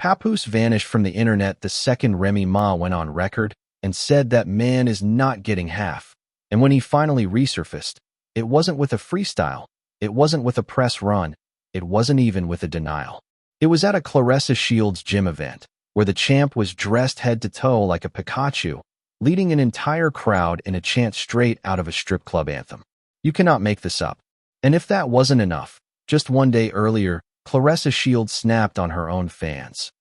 Papoose vanished from the internet the second Remy Ma went on record and said that man is not getting half. And when he finally resurfaced, it wasn't with a freestyle, it wasn't with a press run, it wasn't even with a denial. It was at a Claressa Shields gym event, where the champ was dressed head to toe like a Pikachu, leading an entire crowd in a chant straight out of a strip club anthem. You cannot make this up. And if that wasn't enough, just one day earlier, Claressa Shields snapped on her own fans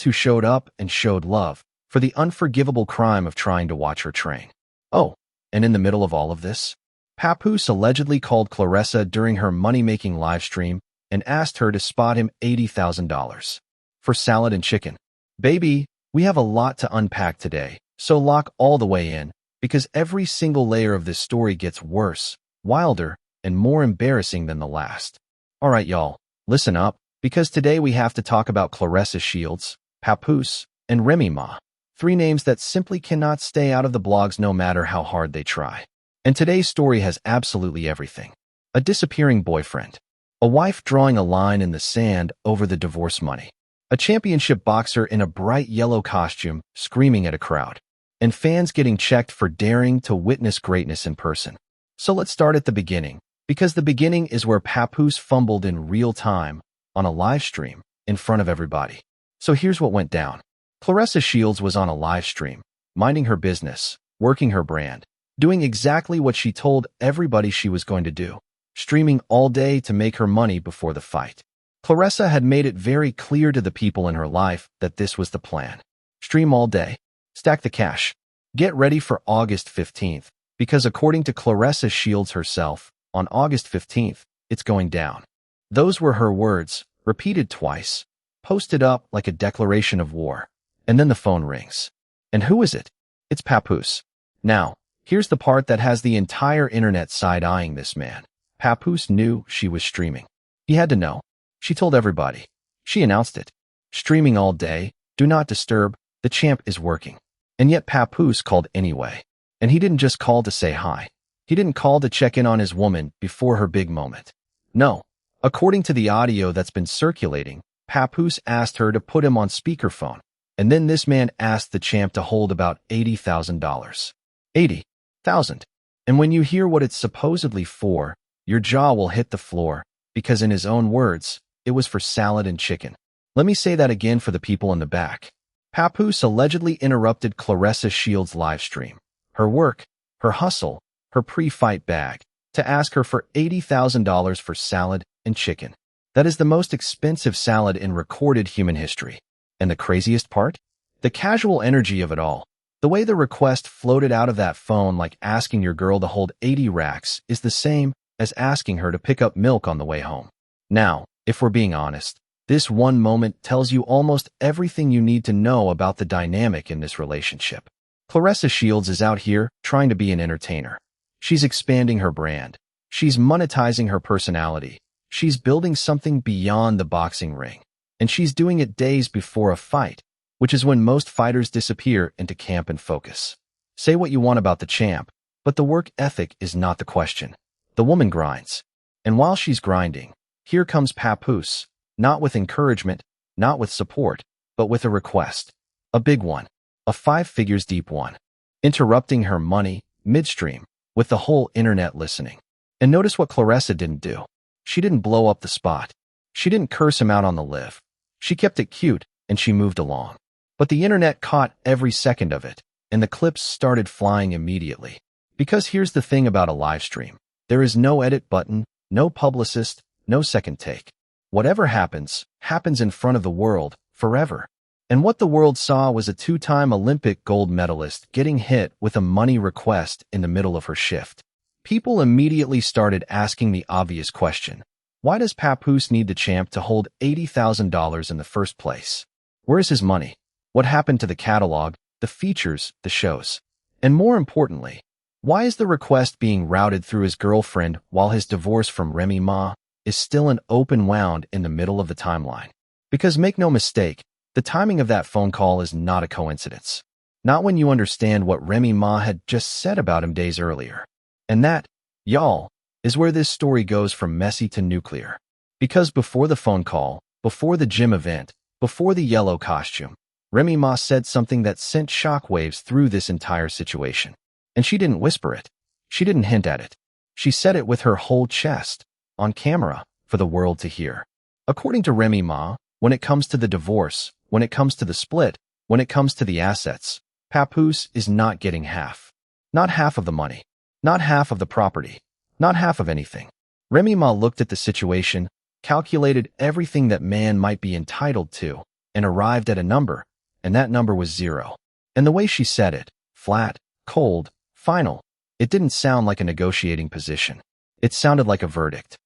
who showed up and showed love, for the unforgivable crime of trying to watch her train. Oh, and in the middle of all of this, Papoose allegedly called Claressa during her money-making livestream and asked her to spot him $80,000 for salad and chicken. Baby, we have a lot to unpack today, so lock all the way in, because every single layer of this story gets worse, wilder, and more embarrassing than the last. Alright y'all, listen up, because today we have to talk about Claressa Shields, Papoose, and Remy Ma. Three names that simply cannot stay out of the blogs no matter how hard they try. And today's story has absolutely everything. A disappearing boyfriend. A wife drawing a line in the sand over the divorce money. A championship boxer in a bright yellow costume screaming at a crowd. And fans getting checked for daring to witness greatness in person. So let's start at the beginning, because the beginning is where Papoose fumbled in real time on a live stream in front of everybody. So here's what went down. Claressa Shields was on a live stream, minding her business, working her brand, doing exactly what she told everybody she was going to do, streaming all day to make her money before the fight. Claressa had made it very clear to the people in her life that this was the plan. Stream all day, stack the cash, get ready for August 15th, because according to Claressa Shields herself, on August 15th, it's going down. Those were her words, repeated twice, posted up like a declaration of war. And then the phone rings. And who is it? It's Papoose. Now, here's the part that has the entire internet side-eyeing this man. Papoose knew she was streaming. He had to know. She told everybody. She announced it. Streaming all day, do not disturb, the champ is working. And yet Papoose called anyway. And he didn't just call to say hi. He didn't call to check in on his woman before her big moment. No. According to the audio that's been circulating, Papoose asked her to put him on speakerphone. And then this man asked the champ to hold about $80,000. 80,000. And when you hear what it's supposedly for, your jaw will hit the floor, because in his own words, it was for salad and chicken. Let me say that again for the people in the back. Papoose allegedly interrupted Claressa Shields' livestream, her work, her hustle, her pre-fight bag, to ask her for $80,000 for salad and chicken. That is the most expensive salad in recorded human history. And the craziest part? The casual energy of it all. The way the request floated out of that phone like asking your girl to hold 80 racks is the same as asking her to pick up milk on the way home. Now, if we're being honest, this one moment tells you almost everything you need to know about the dynamic in this relationship. Claressa Shields is out here trying to be an entertainer. She's expanding her brand. She's monetizing her personality. She's building something beyond the boxing ring. And she's doing it days before a fight, which is when most fighters disappear into camp and focus. Say what you want about the champ, but the work ethic is not the question. The woman grinds. And while she's grinding, here comes Papoose, not with encouragement, not with support, but with a request. A big one. A 5 figures deep one. Interrupting her money, midstream, with the whole internet listening. And notice what Claressa didn't do. She didn't blow up the spot. She didn't curse him out on the live. She kept it cute, and she moved along. But the internet caught every second of it, and the clips started flying immediately. Because here's the thing about a live stream. There is no edit button, no publicist, no second take. Whatever happens, happens in front of the world, forever. And what the world saw was a 2-time Olympic gold medalist getting hit with a money request in the middle of her shift. People immediately started asking the obvious question. Why does Papoose need the champ to hold $80,000 in the first place? Where is his money? What happened to the catalog, the features, the shows? And more importantly, why is the request being routed through his girlfriend while his divorce from Remy Ma is still an open wound in the middle of the timeline? Because make no mistake, the timing of that phone call is not a coincidence. Not when you understand what Remy Ma had just said about him days earlier. And that, y'all, is where this story goes from messy to nuclear. Because before the phone call, before the gym event, Before the yellow costume, Remy Ma said something that sent shockwaves through this entire situation. And she didn't whisper it. She didn't hint at it. She said it with her whole chest, on camera, for the world to hear. According to Remy Ma, when it comes to the divorce, when it comes to the split, when it comes to the assets, Papoose is not getting half. Not half of the money. Not half of the property. Not half of anything. Remy Ma looked at the situation, calculated everything that man might be entitled to, and arrived at a number, and that number was 0. And the way she said it, flat, cold, final, it didn't sound like a negotiating position. It sounded like a verdict.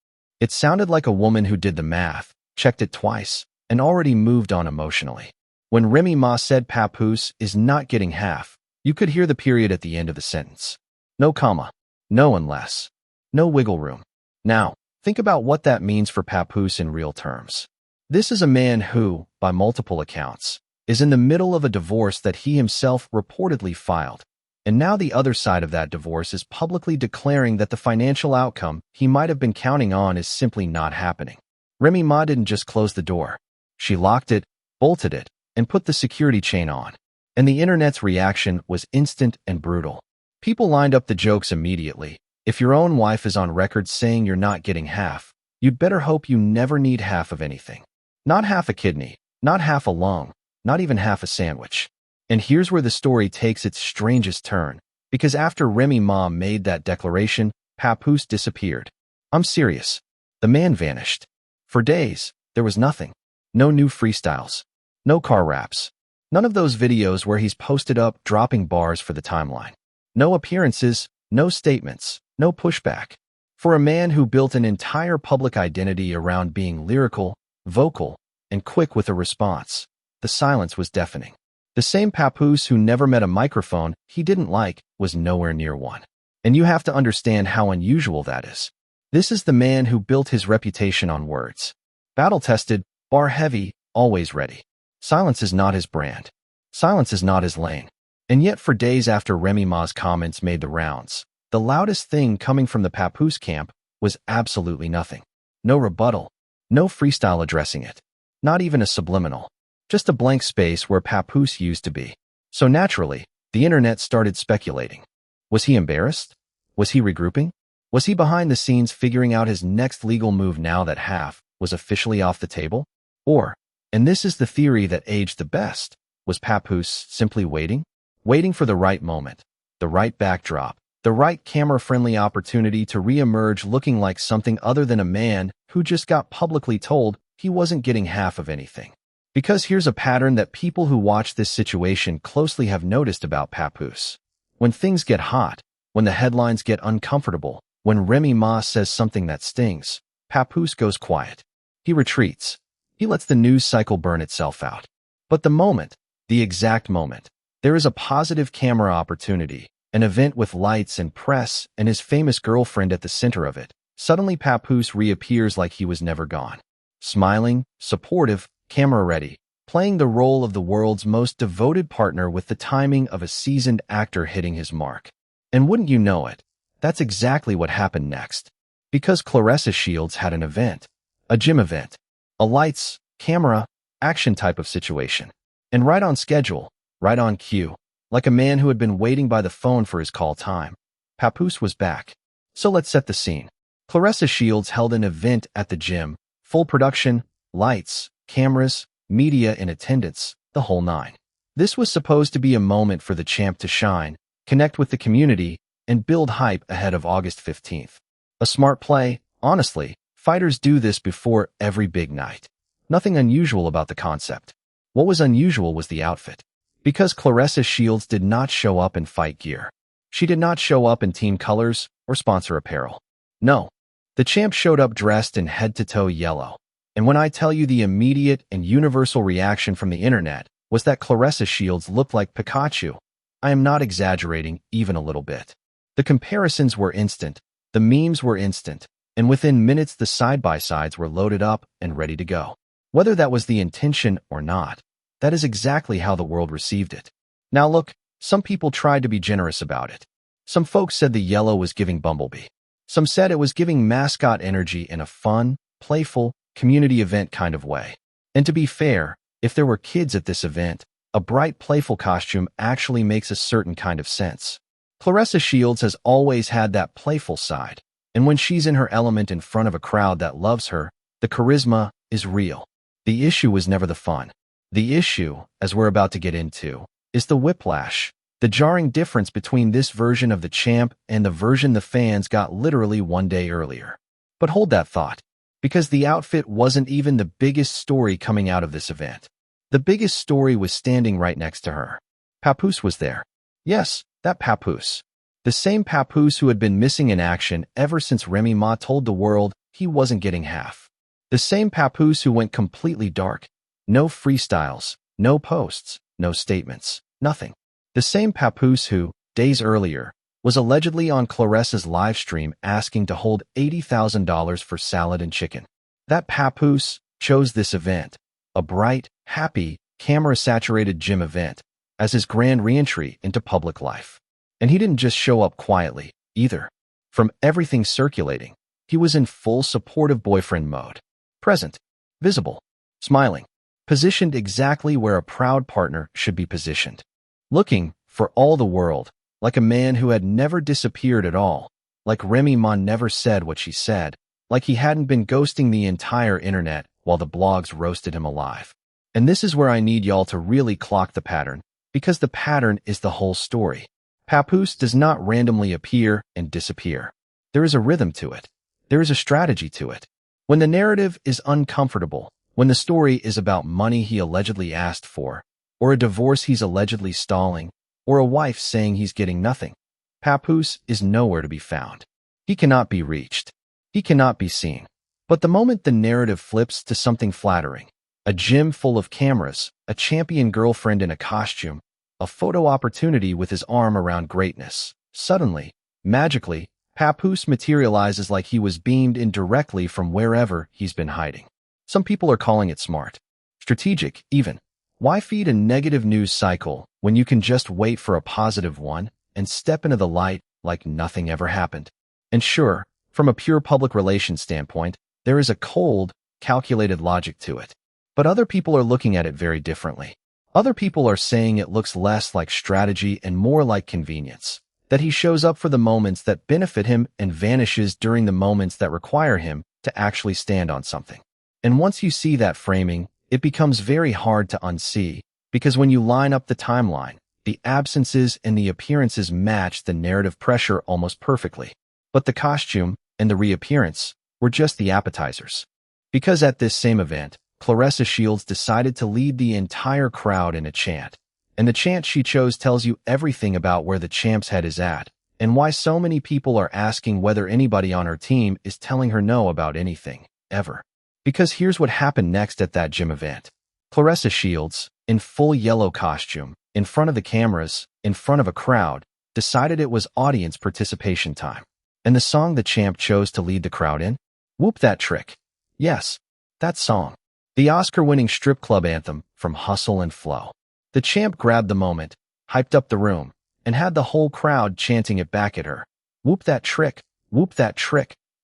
It sounded like a woman who did the math, checked it twice, and already moved on emotionally. When Remy Ma said Papoose is not getting half, you could hear the period at the end of the sentence. No comma. No unless. No wiggle room. Now, think about what that means for Papoose in real terms. This is a man who, by multiple accounts, is in the middle of a divorce that he himself reportedly filed. And now the other side of that divorce is publicly declaring that the financial outcome he might have been counting on is simply not happening. Remy Ma didn't just close the door. She locked it, bolted it, and put the security chain on. And the internet's reaction was instant and brutal. People lined up the jokes immediately. If your own wife is on record saying you're not getting half, you'd better hope you never need half of anything. Not half a kidney, not half a lung, not even half a sandwich. And here's where the story takes its strangest turn, because after Remy Ma made that declaration, Papoose disappeared. I'm serious. The man vanished. For days, there was nothing. No new freestyles. No car raps. None of those videos where he's posted up dropping bars for the timeline. No appearances, no statements, no pushback. For a man who built an entire public identity around being lyrical, vocal, and quick with a response, the silence was deafening. The same Papoose who never met a microphone he didn't like was nowhere near one. And you have to understand how unusual that is. This is the man who built his reputation on words. Battle-tested, bar-heavy, always ready. Silence is not his brand. Silence is not his lane. And yet for days after Remy Ma's comments made the rounds, the loudest thing coming from the Papoose camp was absolutely nothing. No rebuttal. No freestyle addressing it. Not even a subliminal. Just a blank space where Papoose used to be. So naturally, the internet started speculating. Was he embarrassed? Was he regrouping? Was he behind the scenes figuring out his next legal move now that half was officially off the table? Or, and this is the theory that aged the best, was Papoose simply waiting? Waiting for the right moment, the right backdrop, the right camera-friendly opportunity to re-emerge looking like something other than a man who just got publicly told he wasn't getting half of anything. Because here's a pattern that people who watch this situation closely have noticed about Papoose. When things get hot, when the headlines get uncomfortable, when Remy Ma says something that stings, Papoose goes quiet. He retreats. He lets the news cycle burn itself out. But the moment, the exact moment, there is a positive camera opportunity, an event with lights and press and his famous girlfriend at the center of it, suddenly Papoose reappears like he was never gone. Smiling, supportive, camera-ready, playing the role of the world's most devoted partner with the timing of a seasoned actor hitting his mark. And wouldn't you know it, that's exactly what happened next. Because Claressa Shields had an event, a gym event, a lights, camera, action type of situation. And right on schedule, right on cue, like a man who had been waiting by the phone for his call time, Papoose was back. So let's set the scene. Claressa Shields held an event at the gym, full production, lights, cameras, media in attendance, the whole nine. This was supposed to be a moment for the champ to shine, connect with the community, and build hype ahead of August 15th. A smart play, honestly. Fighters do this before every big night. Nothing unusual about the concept. What was unusual was the outfit. Because Claressa Shields did not show up in fight gear. She did not show up in team colors or sponsor apparel. No. The champ showed up dressed in head-to-toe yellow. And when I tell you the immediate and universal reaction from the internet was that Claressa Shields looked like Pikachu, I am not exaggerating even a little bit. The comparisons were instant, the memes were instant, and within minutes the side-by-sides were loaded up and ready to go. Whether that was the intention or not, that is exactly how the world received it. Now look, some people tried to be generous about it. Some folks said the yellow was giving Bumblebee. Some said it was giving mascot energy in a fun, playful, community event kind of way. And to be fair, If there were kids at this event, a bright, playful costume actually makes a certain kind of sense. Claressa Shields has always had that playful side, and when she's in her element in front of a crowd that loves her, the charisma is real. The issue was never the fun. The issue, as we're about to get into, is the whiplash, the jarring difference between this version of the champ and the version the fans got literally one day earlier. But hold that thought, because the outfit wasn't even the biggest story coming out of this event. The biggest story was standing right next to her. Papoose was there. Yes, that Papoose. The same Papoose who had been missing in action ever since Remy Ma told the world he wasn't getting half. The same Papoose who went completely dark. No freestyles, no posts, no statements, nothing. The same Papoose who, days earlier, was allegedly on Claressa's livestream asking to hold $80,000 for salad and chicken. That Papoose chose this event, a bright, happy, camera-saturated gym event, as his grand re-entry into public life. And he didn't just show up quietly, either. From everything circulating, he was in full supportive boyfriend mode. Present, visible, smiling, positioned exactly where a proud partner should be positioned. Looking, for all the world, like a man who had never disappeared at all, like Remy Ma never said what she said, like he hadn't been ghosting the entire internet while the blogs roasted him alive. And this is where I need y'all to really clock the pattern, because the pattern is the whole story. Papoose does not randomly appear and disappear. There is a rhythm to it. There is a strategy to it. When the narrative is uncomfortable, when the story is about money he allegedly asked for, or a divorce he's allegedly stalling, or a wife saying he's getting nothing, Papoose is nowhere to be found. He cannot be reached. He cannot be seen. But the moment the narrative flips to something flattering, a gym full of cameras, a champion girlfriend in a costume, a photo opportunity with his arm around greatness, suddenly, magically, Papoose materializes like he was beamed in directly from wherever he's been hiding. Some people are calling it smart, strategic even. Why feed a negative news cycle when you can just wait for a positive one and step into the light like nothing ever happened? And sure, from a pure public relations standpoint, there is a cold, calculated logic to it. But other people are looking at it very differently. Other people are saying it looks less like strategy and more like convenience, that he shows up for the moments that benefit him and vanishes during the moments that require him to actually stand on something. And once you see that framing, it becomes very hard to unsee, because when you line up the timeline, the absences and the appearances match the narrative pressure almost perfectly. But the costume and the reappearance were just the appetizers. Because at this same event, Claressa Shields decided to lead the entire crowd in a chant. And the chant she chose tells you everything about where the champ's head is at, and why so many people are asking whether anybody on her team is telling her no about anything, ever. Because here's what happened next at that gym event. Claressa Shields, in full yellow costume, in front of the cameras, in front of a crowd, decided it was audience participation time. And the song the champ chose to lead the crowd in? Whoop That Trick. Yes, that song. The Oscar-winning strip club anthem from Hustle and Flow. The champ grabbed the moment, hyped up the room, and had the whole crowd chanting it back at her. Whoop that trick,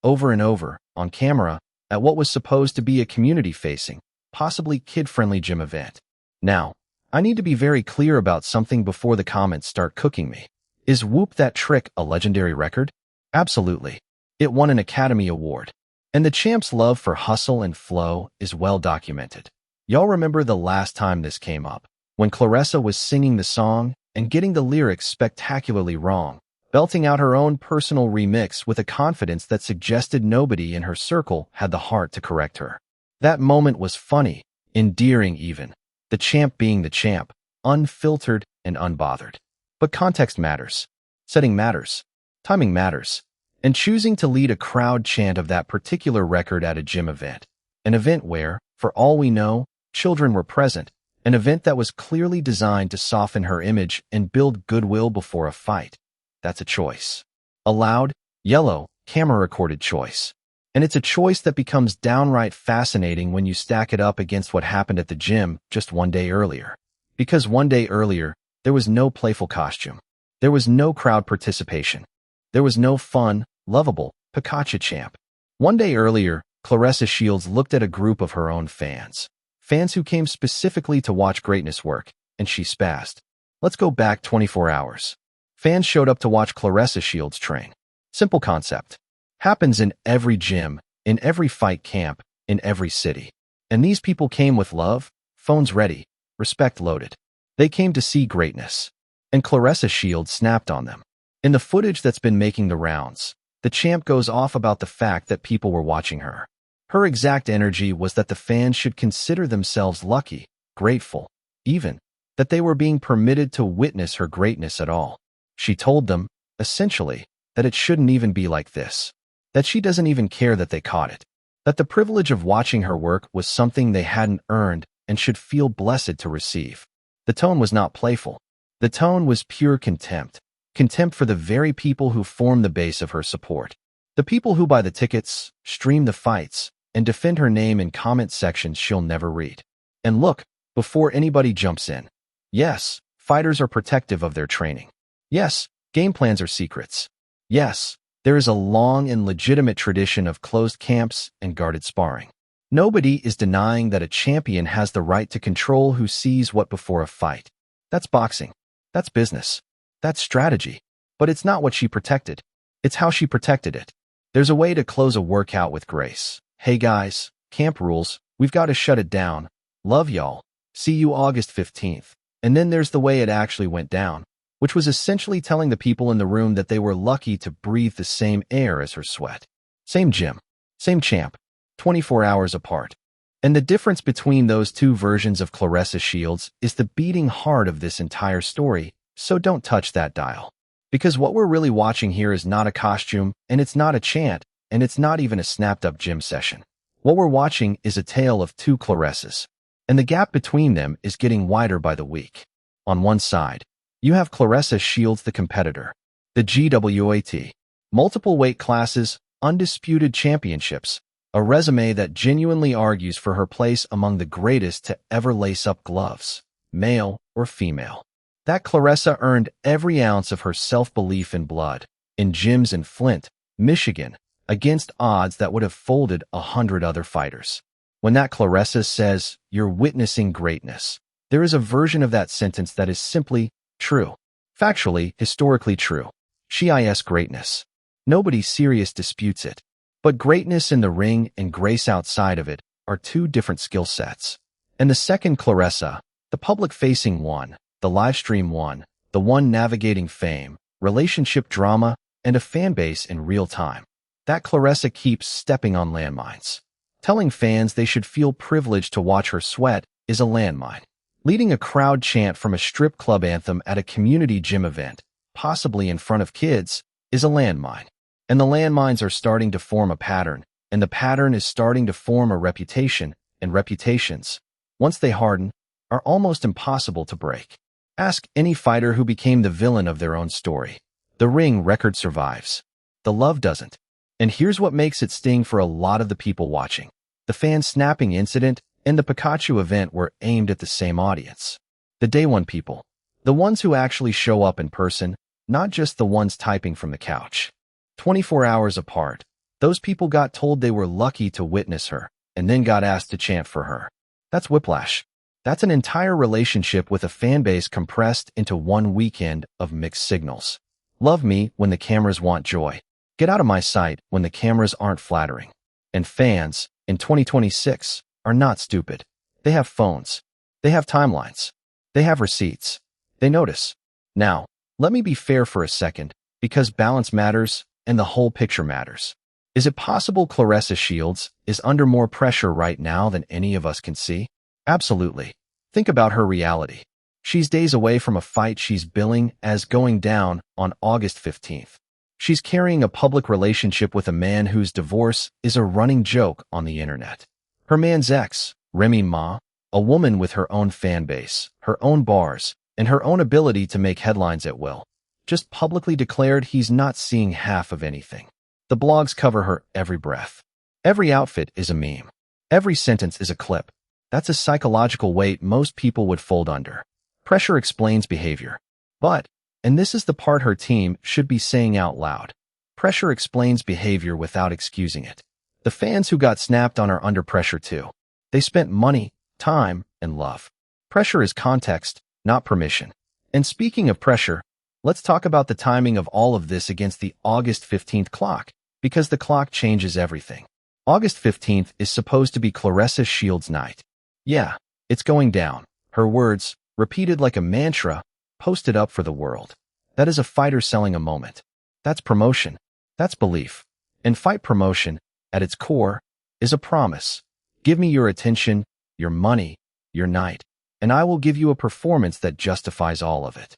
over and over, on camera, at what was supposed to be a community-facing, possibly kid-friendly gym event. Now, I need to be very clear about something before the comments start cooking me. Is Whoop That Trick a legendary record? Absolutely. It won an Academy Award. And the champ's love for Hustle and Flow is well documented. Y'all remember the last time this came up, when Claressa was singing the song and getting the lyrics spectacularly wrong, belting out her own personal remix with a confidence that suggested nobody in her circle had the heart to correct her. That moment was funny, endearing even, the champ being the champ, unfiltered and unbothered. But context matters, setting matters, timing matters, and choosing to lead a crowd chant of that particular record at a gym event, an event where, for all we know, children were present, an event that was clearly designed to soften her image and build goodwill before a fight. That's a choice. A loud, yellow, camera-recorded choice. And it's a choice that becomes downright fascinating when you stack it up against what happened at the gym just one day earlier. Because one day earlier, there was no playful costume. There was no crowd participation. There was no fun, lovable, Pikachu champ. One day earlier, Claressa Shields looked at a group of her own fans Fans who came specifically to watch greatness work, and she spazzed. Let's go back 24 hours. Fans showed up to watch Claressa Shields train. Simple concept. Happens in every gym, in every fight camp, in every city. And these people came with love, phones ready, respect loaded. They came to see greatness. And Claressa Shields snapped on them. In the footage that's been making the rounds, the champ goes off about the fact that people were watching her. Her exact energy was that the fans should consider themselves lucky, grateful, even, that they were being permitted to witness her greatness at all. She told them, essentially, that it shouldn't even be like this. That she doesn't even care that they caught it. That the privilege of watching her work was something they hadn't earned and should feel blessed to receive. The tone was not playful. The tone was pure contempt. Contempt for the very people who form the base of her support. The people who buy the tickets, stream the fights, and defend her name in comment sections she'll never read. And look, before anybody jumps in. Yes, fighters are protective of their training. Yes, game plans are secrets. Yes, there is a long and legitimate tradition of closed camps and guarded sparring. Nobody is denying that a champion has the right to control who sees what before a fight. That's boxing. That's business. That's strategy. But it's not what she protected. It's how she protected it. There's a way to close a workout with grace. Hey guys, camp rules, we've got to shut it down. Love y'all. See you August 15th. And then there's the way it actually went down, which was essentially telling the people in the room that they were lucky to breathe the same air as her sweat. Same gym, same champ, 24 hours apart. And the difference between those two versions of Claressa Shields is the beating heart of this entire story, so don't touch that dial. Because what we're really watching here is not a costume, and it's not a chant, and it's not even a snapped-up gym session. What we're watching is a tale of two Claressas, and the gap between them is getting wider by the week. On one side, you have Claressa Shields, the competitor, the GWAT, multiple weight classes, undisputed championships, a resume that genuinely argues for her place among the greatest to ever lace up gloves, male or female. That Claressa earned every ounce of her self-belief in blood, in gyms in Flint, Michigan, against odds that would have folded 100 other fighters. When that Claressa says, "You're witnessing greatness," there is a version of that sentence that is simply true. Factually, historically true. She is greatness. Nobody serious disputes it. But greatness in the ring and grace outside of it are two different skill sets. And the second Claressa, the public-facing one, the livestream one, the one navigating fame, relationship drama, and a fanbase in real time. That Claressa keeps stepping on landmines. Telling fans they should feel privileged to watch her sweat is a landmine. Leading a crowd chant from a strip club anthem at a community gym event, possibly in front of kids, is a landmine. And the landmines are starting to form a pattern, and the pattern is starting to form a reputation, and reputations, once they harden, are almost impossible to break. Ask any fighter who became the villain of their own story. The ring record survives. The love doesn't. And here's what makes it sting for a lot of the people watching. The fan snapping incident and the Pikachu event were aimed at the same audience. The day one people. The ones who actually show up in person, not just the ones typing from the couch. 24 hours apart, those people got told they were lucky to witness her, and then got asked to chant for her. That's whiplash. That's an entire relationship with a fan base compressed into one weekend of mixed signals. Love me when the cameras want joy. Get out of my sight when the cameras aren't flattering. And fans, in 2026, are not stupid. They have phones. They have timelines. They have receipts. They notice. Now, let me be fair for a second, because balance matters and the whole picture matters. Is it possible Claressa Shields is under more pressure right now than any of us can see? Absolutely. Think about her reality. She's days away from a fight she's billing as going down on August 15th. She's carrying a public relationship with a man whose divorce is a running joke on the internet. Her man's ex, Remy Ma, a woman with her own fan base, her own bars, and her own ability to make headlines at will, just publicly declared he's not seeing half of anything. The blogs cover her every breath. Every outfit is a meme. Every sentence is a clip. That's a psychological weight most people would fold under. Pressure explains behavior. But, and this is the part her team should be saying out loud, pressure explains behavior without excusing it. The fans who got snapped on are under pressure too. They spent money, time, and love. Pressure is context, not permission. And speaking of pressure, let's talk about the timing of all of this against the August 15th clock, because the clock changes everything. August 15th is supposed to be Claressa Shields' night. Yeah, it's going down. Her words, repeated like a mantra, posted up for the world. That is a fighter selling a moment. That's promotion. That's belief. And fight promotion, at its core, is a promise. Give me your attention, your money, your night, and I will give you a performance that justifies all of it.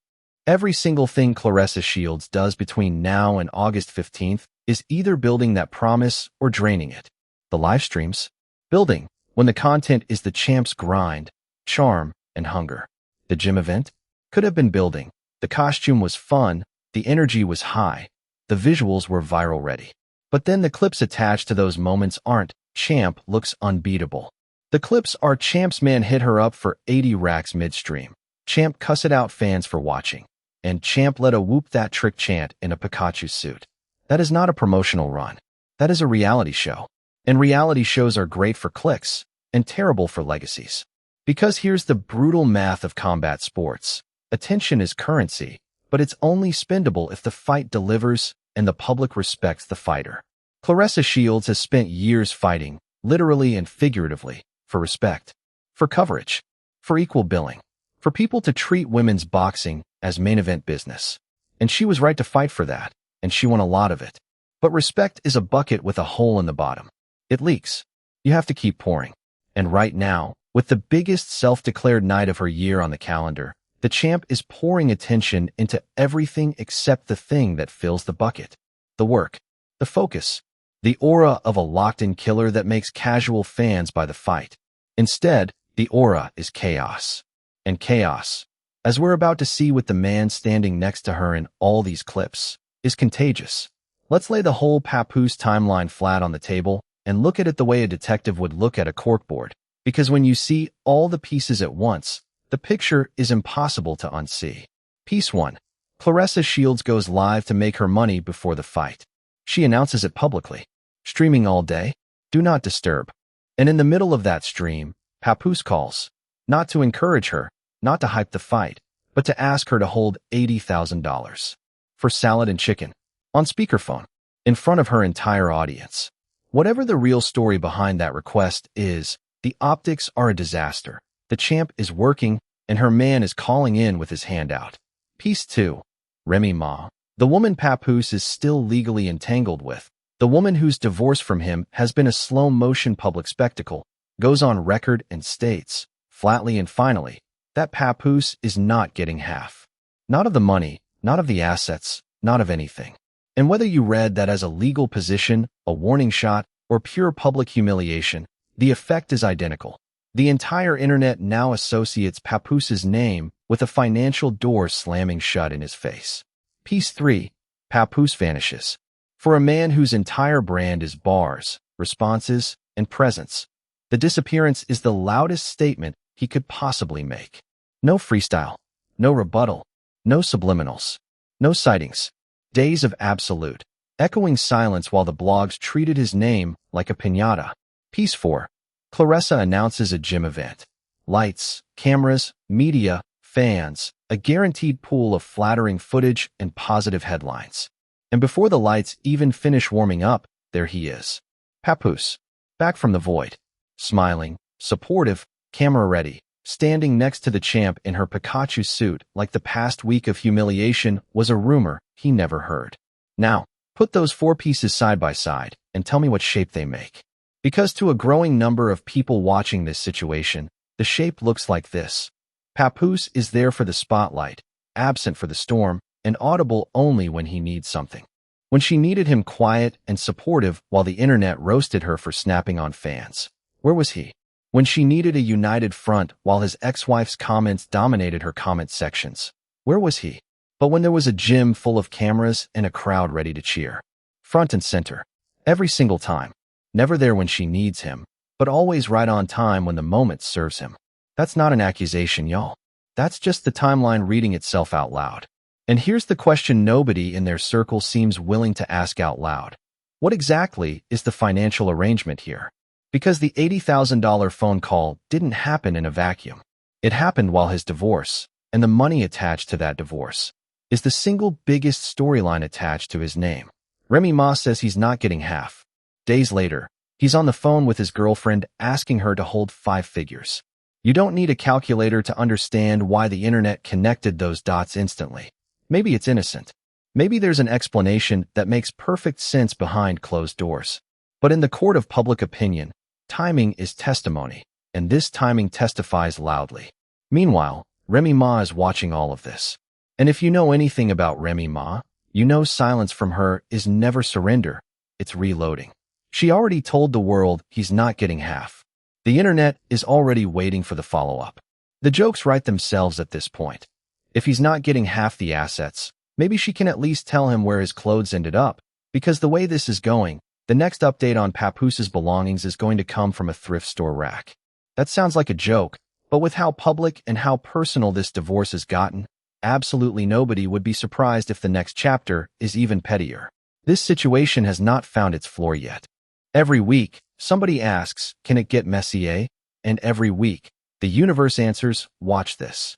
Every single thing Claressa Shields does between now and August 15th is either building that promise or draining it. The live streams? Building, when the content is the champ's grind, charm, and hunger. The gym event? Could have been building. The costume was fun, the energy was high, the visuals were viral ready. But then the clips attached to those moments aren't. Champ looks unbeatable. The clips are Champ's man hit her up for 80 racks midstream. Champ cussed out fans for watching. And Champ led a whoop that trick chant in a Papoose suit. That is not a promotional run. That is a reality show. And reality shows are great for clicks and terrible for legacies. Because here's the brutal math of combat sports. Attention is currency, but it's only spendable if the fight delivers and the public respects the fighter. Claressa Shields has spent years fighting, literally and figuratively, for respect, for coverage, for equal billing, for people to treat women's boxing as main event business. And she was right to fight for that, and she won a lot of it. But respect is a bucket with a hole in the bottom. It leaks. You have to keep pouring. And right now, with the biggest self-declared night of her year on the calendar, the champ is pouring attention into everything except the thing that fills the bucket. The work, the focus, the aura of a locked-in killer that makes casual fans buy the fight. Instead, the aura is chaos. And chaos, as we're about to see with the man standing next to her in all these clips, is contagious. Let's lay the whole Papoose timeline flat on the table and look at it the way a detective would look at a corkboard. Because when you see all the pieces at once, the picture is impossible to unsee. Piece 1. Claressa Shields goes live to make her money before the fight. She announces it publicly. Streaming all day, do not disturb. And in the middle of that stream, Papoose calls. Not to encourage her, not to hype the fight, but to ask her to hold $80,000 for salad and chicken on speakerphone in front of her entire audience. Whatever the real story behind that request is, the optics are a disaster. The champ is working, and her man is calling in with his hand out. Piece 2. Remy Ma. The woman Papoose is still legally entangled with, the woman whose divorce from him has been a slow-motion public spectacle, goes on record and states, flatly and finally, that Papoose is not getting half. Not of the money, not of the assets, not of anything. And whether you read that as a legal position, a warning shot, or pure public humiliation, the effect is identical. The entire internet now associates Papoose's name with a financial door slamming shut in his face. Piece 3. Papoose vanishes. For a man whose entire brand is bars, responses, and presence, the disappearance is the loudest statement he could possibly make. No freestyle, no rebuttal, no subliminals, no sightings. Days of absolute, echoing silence while the blogs treated his name like a piñata. Piece 4. Claressa announces a gym event. Lights, cameras, media, fans, a guaranteed pool of flattering footage and positive headlines. And before the lights even finish warming up, there he is. Papoose, back from the void, smiling, supportive, camera ready, standing next to the champ in her Papoose suit like the past week of humiliation was a rumor he never heard. Now, put those 4 pieces side by side and tell me what shape they make. Because to a growing number of people watching this situation, the shape looks like this. Papoose is there for the spotlight, absent for the storm, and audible only when he needs something. When she needed him quiet and supportive while the internet roasted her for snapping on fans. Where was he? When she needed a united front while his ex-wife's comments dominated her comment sections. Where was he? But when there was a gym full of cameras and a crowd ready to cheer. Front and center. Every single time. Never there when she needs him, but always right on time when the moment serves him. That's not an accusation, y'all. That's just the timeline reading itself out loud. And here's the question nobody in their circle seems willing to ask out loud. What exactly is the financial arrangement here? Because the $80,000 phone call didn't happen in a vacuum. It happened while his divorce, and the money attached to that divorce, is the single biggest storyline attached to his name. Remy Ma says he's not getting half. Days later, he's on the phone with his girlfriend asking her to hold 5 figures. You don't need a calculator to understand why the internet connected those dots instantly. Maybe it's innocent. Maybe there's an explanation that makes perfect sense behind closed doors. But in the court of public opinion, timing is testimony, and this timing testifies loudly. Meanwhile, Remy Ma is watching all of this. And if you know anything about Remy Ma, you know silence from her is never surrender, it's reloading. She already told the world he's not getting half. The internet is already waiting for the follow-up. The jokes write themselves at this point. If he's not getting half the assets, maybe she can at least tell him where his clothes ended up, because the way this is going, the next update on Papoose's belongings is going to come from a thrift store rack. That sounds like a joke, but with how public and how personal this divorce has gotten, absolutely nobody would be surprised if the next chapter is even pettier. This situation has not found its floor yet. Every week, somebody asks, can it get messier? And every week, the universe answers, watch this.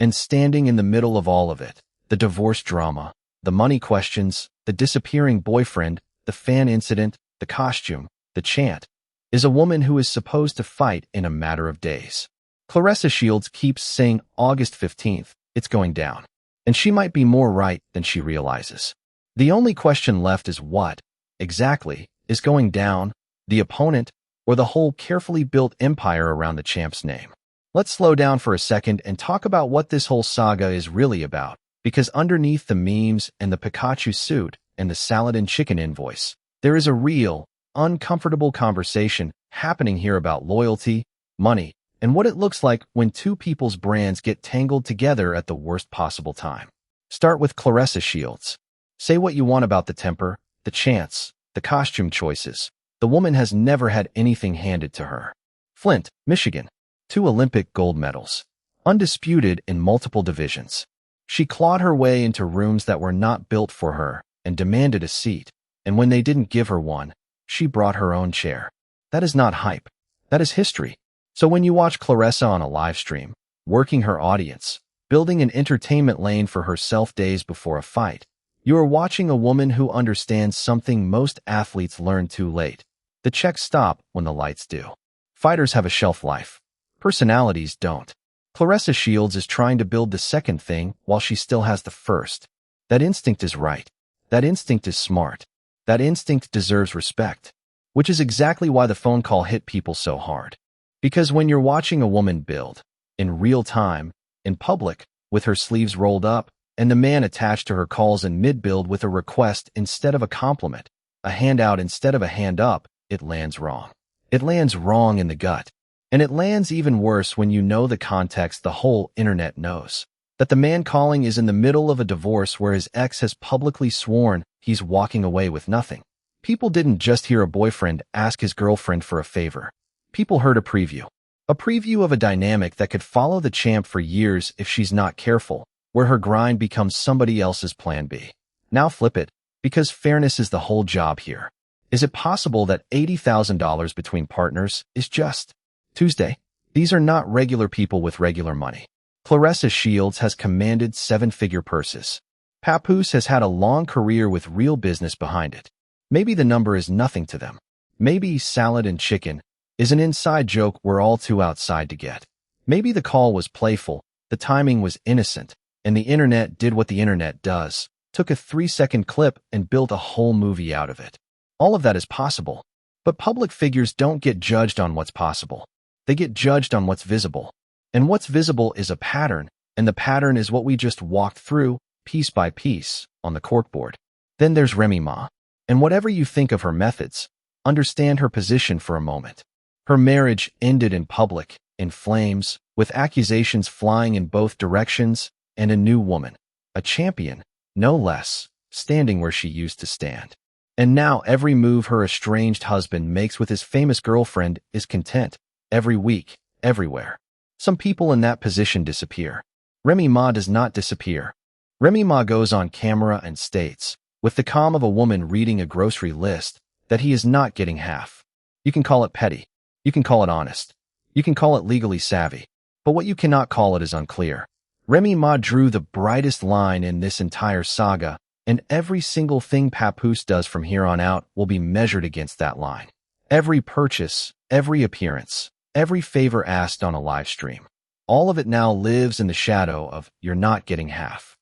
And standing in the middle of all of it, the divorce drama, the money questions, the disappearing boyfriend, the fan incident, the costume, the chant, is a woman who is supposed to fight in a matter of days. Claressa Shields keeps saying August 15th, it's going down. And she might be more right than she realizes. The only question left is what, exactly, is going down, the opponent, or the whole carefully built empire around the champ's name. Let's slow down for a second and talk about what this whole saga is really about, because underneath the memes and the Pikachu suit and the salad and chicken invoice, there is a real, uncomfortable conversation happening here about loyalty, money, and what it looks like when two people's brands get tangled together at the worst possible time. Start with Claressa Shields. Say what you want about the temper, the chants, the costume choices. The woman has never had anything handed to her. Flint, Michigan. 2 Olympic gold medals. Undisputed in multiple divisions. She clawed her way into rooms that were not built for her and demanded a seat, and when they didn't give her one, she brought her own chair. That is not hype. That is history. So when you watch Claressa on a live stream, working her audience, building an entertainment lane for herself days before a fight, you are watching a woman who understands something most athletes learn too late. The checks stop when the lights do. Fighters have a shelf life. Personalities don't. Claressa Shields is trying to build the second thing while she still has the first. That instinct is right. That instinct is smart. That instinct deserves respect. Which is exactly why the phone call hit people so hard. Because when you're watching a woman build, in real time, in public, with her sleeves rolled up, and the man attached to her calls in mid-build with a request instead of a compliment, a handout instead of a hand up, it lands wrong. It lands wrong in the gut. And it lands even worse when you know the context the whole internet knows. That the man calling is in the middle of a divorce where his ex has publicly sworn he's walking away with nothing. People didn't just hear a boyfriend ask his girlfriend for a favor. People heard a preview. A preview of a dynamic that could follow the champ for years if she's not careful, where her grind becomes somebody else's plan B. Now flip it, because fairness is the whole job here. Is it possible that $80,000 between partners is just Tuesday? These are not regular people with regular money. Claressa Shields has commanded 7-figure purses. Papoose has had a long career with real business behind it. Maybe the number is nothing to them. Maybe salad and chicken is an inside joke we're all too outside to get. Maybe the call was playful, the timing was innocent, and the internet did what the internet does, took a 3-second clip and built a whole movie out of it. All of that is possible. But public figures don't get judged on what's possible. They get judged on what's visible. And what's visible is a pattern, and the pattern is what we just walked through, piece by piece, on the corkboard. Then there's Remy Ma. And whatever you think of her methods, understand her position for a moment. Her marriage ended in public, in flames, with accusations flying in both directions, and a new woman, a champion, no less, standing where she used to stand. And now every move her estranged husband makes with his famous girlfriend is content. Every week, everywhere. Some people in that position disappear. Remy Ma does not disappear. Remy Ma goes on camera and states, with the calm of a woman reading a grocery list, that he is not getting half. You can call it petty. You can call it honest. You can call it legally savvy. But what you cannot call it is unclear. Remy Ma drew the brightest line in this entire saga, and every single thing Papoose does from here on out will be measured against that line. Every purchase, every appearance, every favor asked on a live stream. All of it now lives in the shadow of "you're not getting half."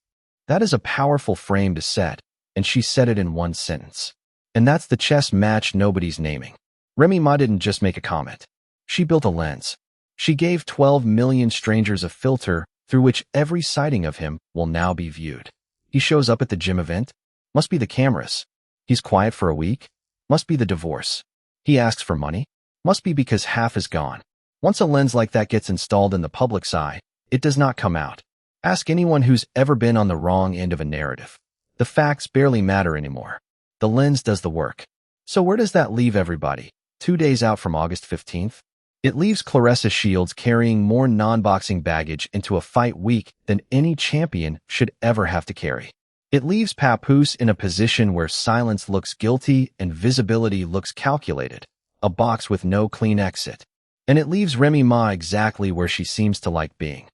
That is a powerful frame to set, and she said it in one sentence. And that's the chess match nobody's naming. Remy Ma didn't just make a comment. She built a lens. She gave 12 million strangers a filter through which every sighting of him will now be viewed. He shows up at the gym event? Must be the cameras. He's quiet for a week? Must be the divorce. He asks for money? Must be because half is gone. Once a lens like that gets installed in the public's eye, it does not come out. Ask anyone who's ever been on the wrong end of a narrative. The facts barely matter anymore. The lens does the work. So where does that leave everybody? 2 days out from August 15th? It leaves Claressa Shields carrying more non-boxing baggage into a fight week than any champion should ever have to carry. It leaves Papoose in a position where silence looks guilty and visibility looks calculated, a box with no clean exit. And it leaves Remy Ma exactly where she seems to like being.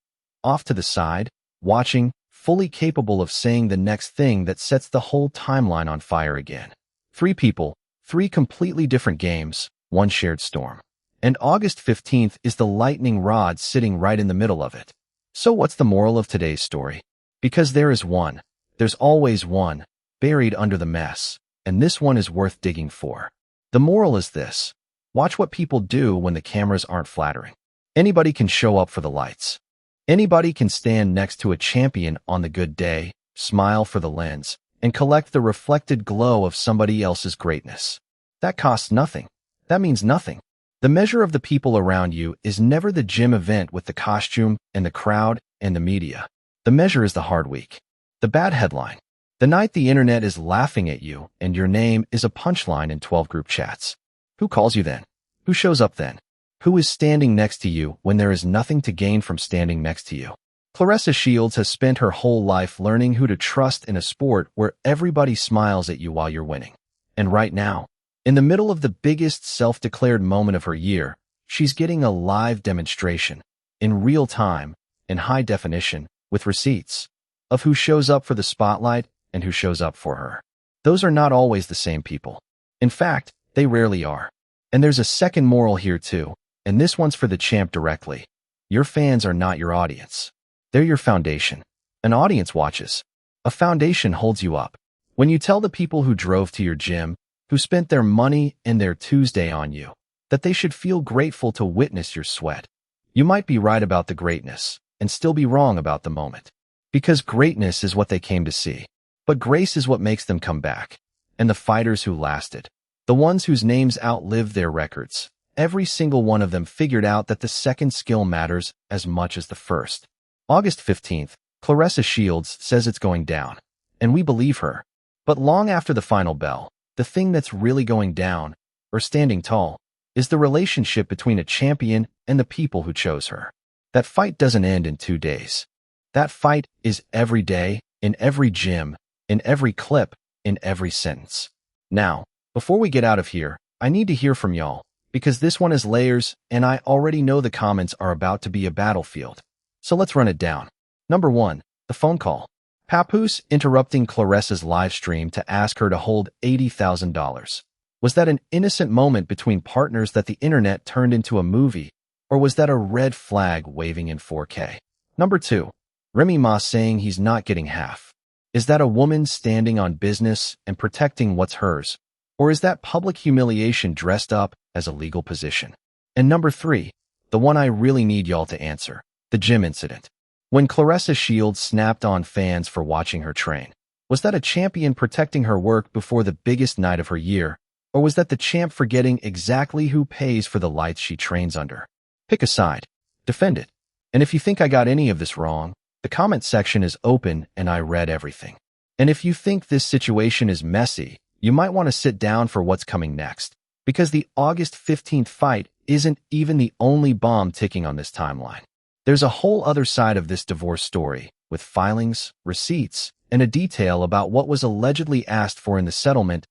Off to the side, watching, fully capable of saying the next thing that sets the whole timeline on fire again. 3 people, 3 completely different games, 1 shared storm. And August 15th is the lightning rod sitting right in the middle of it. So what's the moral of today's story? Because there is one. There's always one, buried under the mess, and this one is worth digging for. The moral is this. Watch what people do when the cameras aren't flattering. Anybody can show up for the lights. Anybody can stand next to a champion on the good day, smile for the lens, and collect the reflected glow of somebody else's greatness. That costs nothing. That means nothing. The measure of the people around you is never the gym event with the costume and the crowd and the media. The measure is the hard week. The bad headline. The night the internet is laughing at you and your name is a punchline in 12 group chats. Who calls you then? Who shows up then? Who is standing next to you when there is nothing to gain from standing next to you? Claressa Shields has spent her whole life learning who to trust in a sport where everybody smiles at you while you're winning. And right now, in the middle of the biggest self-declared moment of her year, she's getting a live demonstration, in real time, in high definition, with receipts, of who shows up for the spotlight and who shows up for her. Those are not always the same people. In fact, they rarely are. And there's a second moral here too, and this one's for the champ directly. Your fans are not your audience. They're your foundation. An audience watches. A foundation holds you up. When you tell the people who drove to your gym, who spent their money and their Tuesday on you, that they should feel grateful to witness your sweat, you might be right about the greatness and still be wrong about the moment. Because greatness is what they came to see. But grace is what makes them come back. And the fighters who lasted, the ones whose names outlived their records, every single one of them figured out that the second skill matters as much as the first. August 15th, Claressa Shields says it's going down. And we believe her. But long after the final bell, the thing that's really going down, or standing tall, is the relationship between a champion and the people who chose her. That fight doesn't end in 2 days. That fight is every day, in every gym, in every clip, in every sentence. Now, before we get out of here, I need to hear from y'all, because this one is layers, and I already know the comments are about to be a battlefield. So let's run it down. Number 1, the phone call. Papoose interrupting Claressa's live stream to ask her to hold $80,000. Was that an innocent moment between partners that the internet turned into a movie, or was that a red flag waving in 4K? Number 2, Remy Ma saying he's not getting half. Is that a woman standing on business and protecting what's hers, or is that public humiliation dressed up as a legal position? And number 3, the one I really need y'all to answer, the gym incident. When Claressa Shields snapped on fans for watching her train, was that a champion protecting her work before the biggest night of her year, or was that the champ forgetting exactly who pays for the lights she trains under? Pick a side. Defend it. And if you think I got any of this wrong, the comment section is open and I read everything. And if you think this situation is messy, you might want to sit down for what's coming next, because the August 15th fight isn't even the only bomb ticking on this timeline. There's a whole other side of this divorce story, with filings, receipts, and a detail about what was allegedly asked for in the settlement